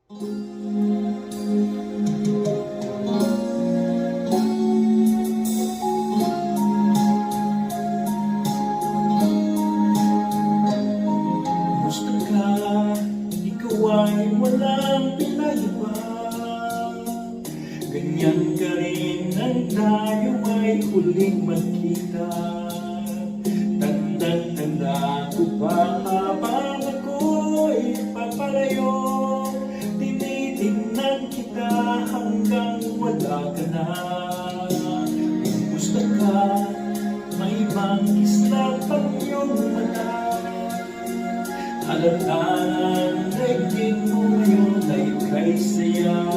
Gusto ka, ikaw ay walang pinaiba. Ganyan ka rin nang tayo ay huling magkita. Tandang-tanda ko pa habang ako'y papalayo. Tinitingnan kita hanggang wala ka na. Kung gusto ka, may ibang isla pang iyong mata. Alangan, daigdig mo ngayon ay kay saya.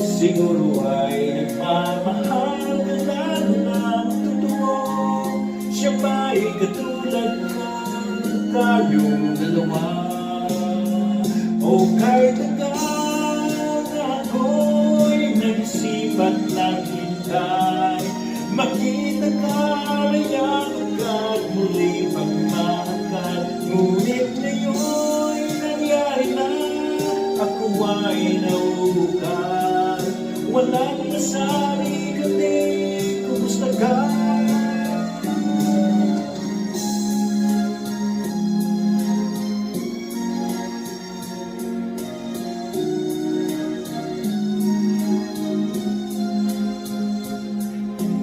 Siguro ay nagmamahal ka na ng totoo. Siya ba'y katulad ko, tayong dalawa? O kahit tagal na ako'y nag-isipan ng hintay, makita ka ay agad muli pagmahal. Ngunit ngayon'y nangyari na, ako ay nauubukan. Walang masabi kundi kumusta ka?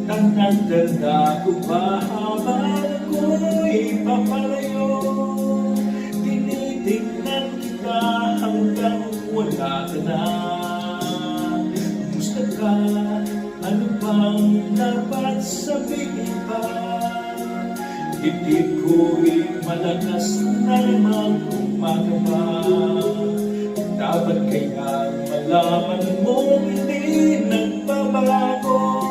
Tandang-tanda ko ba habang ako'y papalayo? Tinitingnan kita hanggang wala ka na. Gusto ka, ano bang dapat sabihin pa? Dibdib ko'y malakas na lamang kumagaba. Dapat kaya malaman mo hindi nagbabago.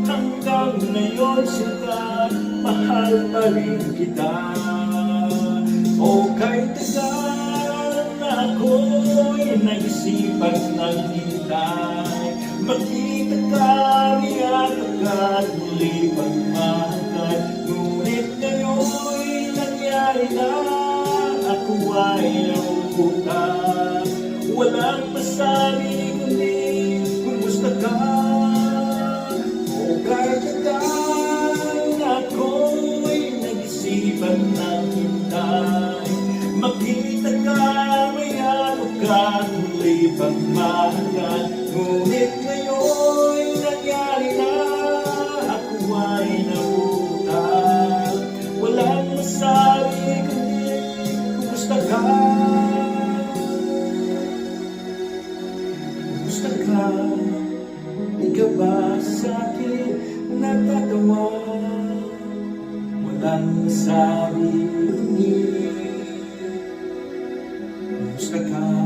Hanggang ngayon sila, mahal pa rin kita. O kahit tagal na ako'y nag-isipan ng hintay, makita ka riyan agad muli pagmahal. Ngunit ngayon'y nangyari na, ako ay nauubukan. Walang masabi kundi kumusta ka? O kahit tagal na ako'y nag-isipan ng hintay, makita ka may ano ka muli pagmahal. Ngunit ngayon'y nangyari na, ako ay nauubukan. Walang masabi kundi kumusta ka? Kumusta ka? Di ka ba sa'kin natatawa? Walang masabi kundi kumusta ka?